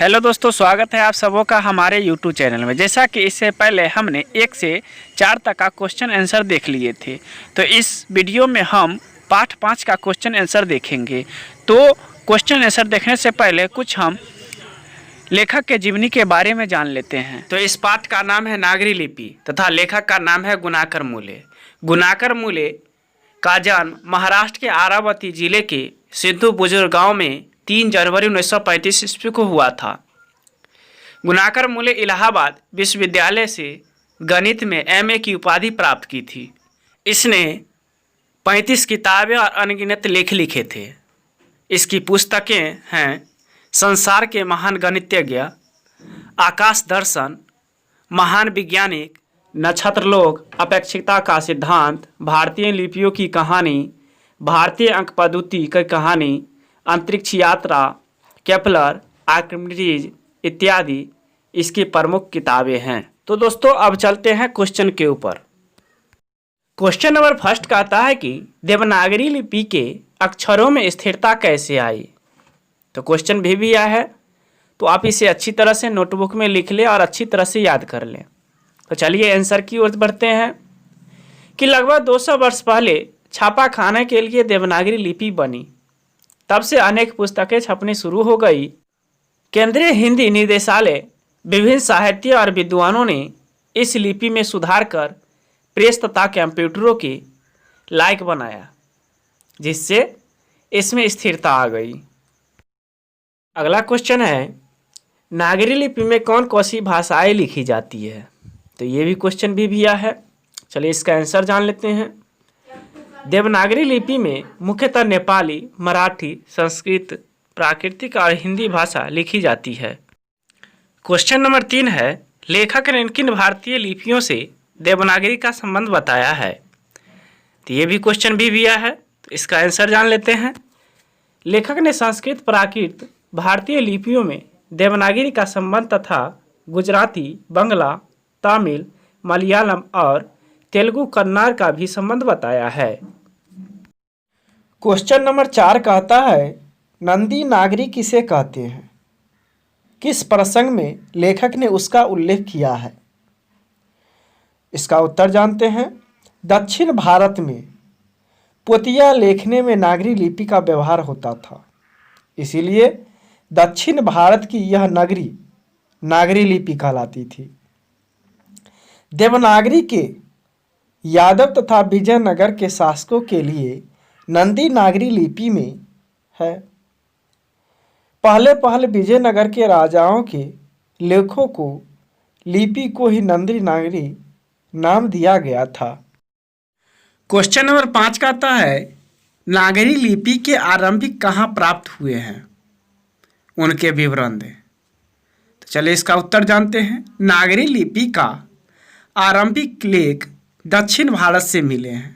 Hello दोस्तों, स्वागत है आप सबों का हमारे YouTube चैनल में। जैसा कि इससे पहले हमने 1 से 4 तक का क्वेश्चन आंसर देख लिए थे, तो इस वीडियो में हम पार्ट 5 का क्वेश्चन आंसर देखेंगे। तो क्वेश्चन आंसर देखने से पहले कुछ हम लेखक के जीवनी के बारे में जान लेते हैं। तो इस पाठ का नाम है नागरी लिपि तथा लेखक का नाम है गुणाकर मूले। गुणाकर मूले का जन्म महाराष्ट्र के आरावती जिले के सिद्धू बुजुर्ग गाँव में 3 जनवरी 1935 ईस्वी को हुआ था। गुणाकर मूले इलाहाबाद विश्वविद्यालय से गणित में MA की उपाधि प्राप्त की थी। इसने 35 किताबें और अनगिनत लेख लिखे थे। इसकी पुस्तकें हैं संसार के महान गणितज्ञ, आकाश दर्शन, महान वैज्ञानिक, नक्षत्रलोक, अपेक्षिकता का सिद्धांत, भारतीय लिपियों की कहानी, भारतीय अंक पद्धति की कहानी, अंतरिक्ष यात्रा, केपलर, आर्किमिडीज इत्यादि इसकी प्रमुख किताबें हैं। तो दोस्तों अब चलते हैं क्वेश्चन के ऊपर। क्वेश्चन नंबर फर्स्ट कहता है कि देवनागरी लिपि के अक्षरों में स्थिरता कैसे आई। तो क्वेश्चन भी आया है, तो आप इसे अच्छी तरह से नोटबुक में लिख लें और अच्छी तरह से याद कर लें। तो चलिए आंसर की ओर बढ़ते हैं कि लगभग 200 वर्ष पहले छापा खाने के लिए देवनागरी लिपि बनी। तब से अनेक पुस्तकें छपनी शुरू हो गई। केंद्रीय हिंदी निदेशालय विभिन्न साहित्य और विद्वानों ने इस लिपि में सुधार कर प्रेस तथा कंप्यूटरों के लायक बनाया, जिससे इसमें स्थिरता आ गई। अगला क्वेश्चन है, नागरी लिपि में कौन कौन सी भाषाएं लिखी जाती है। तो ये भी क्वेश्चन भी आया है। चलिए इसका आंसर जान लेते हैं। देवनागरी लिपि में मुख्यतः नेपाली, मराठी, संस्कृत, प्राकृतिक और हिंदी भाषा लिखी जाती है। क्वेश्चन नंबर 3 है, लेखक ने किन भारतीय लिपियों से देवनागरी का संबंध बताया है। तो ये भी क्वेश्चन भी आया है, तो इसका आंसर जान लेते हैं। लेखक ने संस्कृत, प्राकृत, भारतीय लिपियों में देवनागरी का संबंध तथा गुजराती, बंगला, तमिल, मलयालम और तेलुगु, कन्नड़ का भी संबंध बताया है। क्वेश्चन नंबर 4 कहता है, नंदी नागरी किसे कहते हैं, किस प्रसंग में लेखक ने उसका उल्लेख किया है। इसका उत्तर जानते हैं। दक्षिण भारत में पोतिया लिखने में नागरी लिपि का व्यवहार होता था, इसीलिए दक्षिण भारत की यह नगरी नागरी लिपि कहलाती थी। देवनागरी के यादव तथा विजयनगर के शासकों के लिए नंदी नागरी लिपि में है। पहले विजयनगर के राजाओं के लेखों को लिपि को ही नंदी नागरी नाम दिया गया था। क्वेश्चन नंबर 5 कहता है, नागरी लिपि के आरंभिक कहाँ प्राप्त हुए हैं, उनके विवरण दें। तो चलिए इसका उत्तर जानते हैं। नागरी लिपि का आरंभिक लेख दक्षिण भारत से मिले हैं।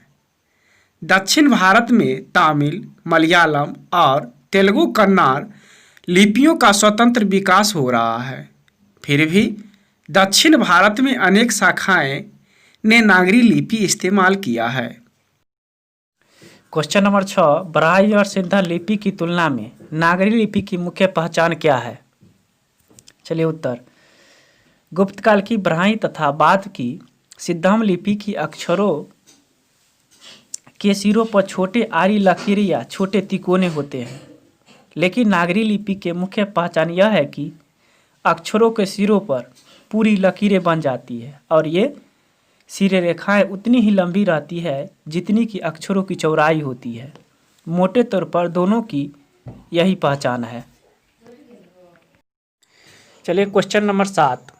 दक्षिण भारत में तमिल, मलयालम और तेलुगु, कन्नड़ लिपियों का स्वतंत्र विकास हो रहा है। फिर भी दक्षिण भारत में अनेक शाखाएं ने नागरी लिपि इस्तेमाल किया है। क्वेश्चन नंबर 6, ब्राह्मी और सिंध लिपि की तुलना में नागरी लिपि की मुख्य पहचान क्या है। चलिए उत्तर, गुप्त काल की ब्राह्मी तथा बाद की सिद्धम लिपि की अक्षरों के सिरों पर छोटे आरी लकीरें या छोटे तिकोने होते हैं, लेकिन नागरी लिपि के मुख्य पहचान यह है कि अक्षरों के सिरों पर पूरी लकीरें बन जाती है और ये सिरे रेखाएं उतनी ही लंबी रहती है जितनी कि अक्षरों की चौड़ाई होती है। मोटे तौर पर दोनों की यही पहचान है। चलिए क्वेश्चन नंबर 7,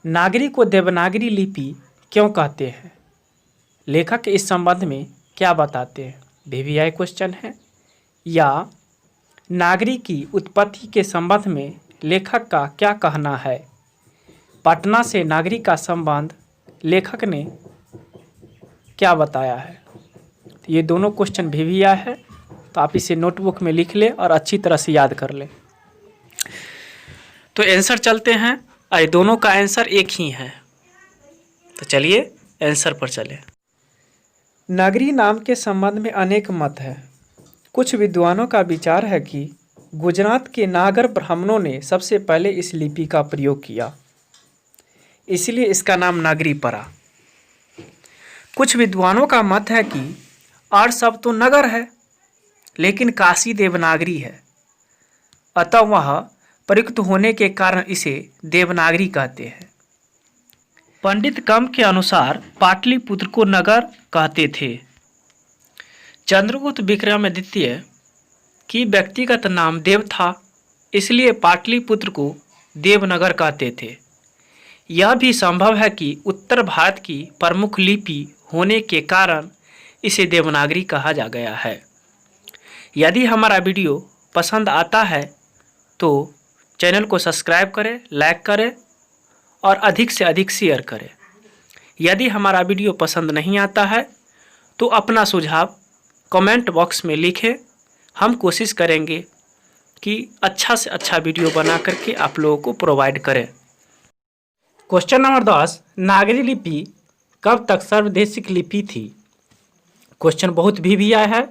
नागरी को देवनागरी लिपि क्यों कहते हैं, लेखक इस संबंध में क्या बताते हैं। VVI क्वेश्चन है। या नागरी की उत्पत्ति के संबंध में लेखक का क्या कहना है। पटना से नागरी का संबंध लेखक ने क्या बताया है। ये दोनों क्वेश्चन VVI है, तो आप इसे नोटबुक में लिख लें और अच्छी तरह से याद कर लें। तो आंसर चलते हैं, और दोनों का आंसर एक ही है। तो चलिए आंसर पर चलें। नागरी नाम के संबंध में अनेक मत है। कुछ विद्वानों का विचार है कि गुजरात के नागर ब्राह्मणों ने सबसे पहले इस लिपि का प्रयोग किया, इसलिए इसका नाम नागरी पड़ा। कुछ विद्वानों का मत है कि और सब तो नगर है, लेकिन काशी देवनागरी है, अतः वह प्रयुक्त होने के कारण इसे देवनागरी कहते हैं। पंडित कम के अनुसार पाटलिपुत्र को नगर कहते थे। चंद्रगुप्त विक्रमादित्य की व्यक्तिगत नाम देव था, इसलिए पाटलिपुत्र को देवनगर कहते थे। यह भी संभव है कि उत्तर भारत की प्रमुख लिपि होने के कारण इसे देवनागरी कहा जा गया है। यदि हमारा वीडियो पसंद आता है तो चैनल को सब्सक्राइब करें, लाइक करें और अधिक से अधिक शेयर करें। यदि हमारा वीडियो पसंद नहीं आता है तो अपना सुझाव कमेंट बॉक्स में लिखें। हम कोशिश करेंगे कि अच्छा से अच्छा वीडियो बना करके आप लोगों को प्रोवाइड करें। क्वेश्चन नंबर 10, नागरी लिपि कब तक सर्वदेशिक लिपि थी? क्वेश्चन बहुत भी आया है,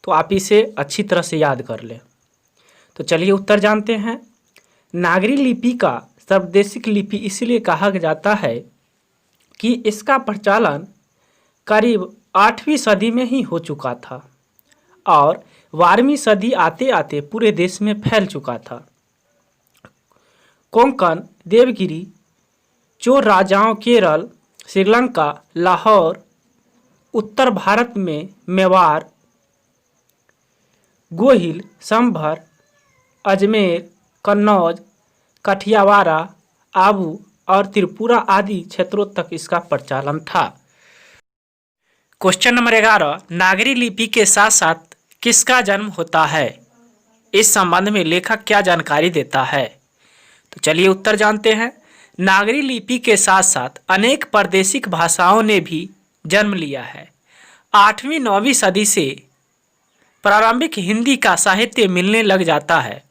तो आप इसे अच्छी तरह से याद कर लें। तो चलिए उत्तर जानते हैं। नागरी लिपि का सर्वदेशिक लिपि इसलिए कहा जाता है कि इसका प्रचलन करीब 8वीं सदी में ही हो चुका था और 12वीं सदी आते आते पूरे देश में फैल चुका था। कोंकण, देवगिरी, चोर राजाओं, केरल, श्रीलंका, लाहौर, उत्तर भारत में मेवाड़, गोहिल, संभर, अजमेर, कन्नौज, कठियावाड़ा, आबू और त्रिपुरा आदि क्षेत्रों तक इसका प्रचलन था। क्वेश्चन नंबर 11, नागरी लिपि के साथ साथ किसका जन्म होता है? इस संबंध में लेखक क्या जानकारी देता है? तो चलिए उत्तर जानते हैं। नागरी लिपि के साथ साथ अनेक प्रादेशिक भाषाओं ने भी जन्म लिया है। 8वीं-9वीं सदी से प्रारंभिक हिंदी का साहित्य मिलने लग जाता है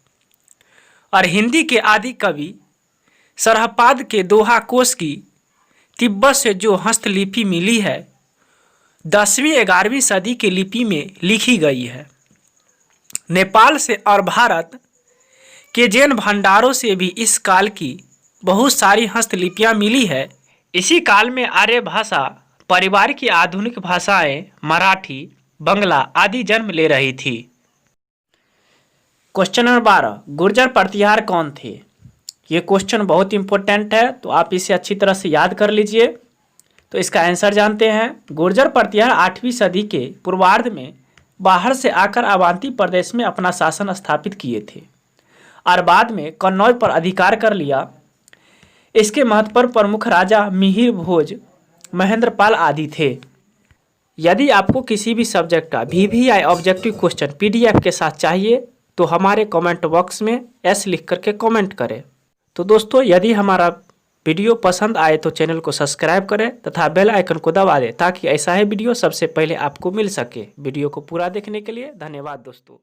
और हिंदी के आदि कवि सरहपाद के दोहा कोश की तिब्बत से जो हस्तलिपि मिली है 10वीं-11वीं सदी की लिपि में लिखी गई है। नेपाल से और भारत के जैन भंडारों से भी इस काल की बहुत सारी हस्तलिपियां मिली है। इसी काल में आर्य भाषा परिवार की आधुनिक भाषाएं मराठी, बंगला आदि जन्म ले रही थी। क्वेश्चन नंबर 12, गुर्जर प्रतिहार कौन थे? ये क्वेश्चन बहुत इंपॉर्टेंट है, तो आप इसे अच्छी तरह से याद कर लीजिए। तो इसका आंसर जानते हैं। गुर्जर प्रतिहार 8वीं सदी के पूर्वार्ध में बाहर से आकर अवंती प्रदेश में अपना शासन स्थापित किए थे और बाद में कन्नौज पर अधिकार कर लिया। इसके महत्वपूर्ण प्रमुख राजा मिहिर भोज, महेंद्रपाल आदि थे। यदि आपको किसी भी सब्जेक्ट का VVI ऑब्जेक्टिव क्वेश्चन PDF के साथ चाहिए तो हमारे कमेंट बॉक्स में S लिख करके कमेंट करें। तो दोस्तों, यदि हमारा वीडियो पसंद आए तो चैनल को सब्सक्राइब करें तथा बेल आइकन को दबा दें ताकि ऐसा ही वीडियो सबसे पहले आपको मिल सके। वीडियो को पूरा देखने के लिए धन्यवाद दोस्तों।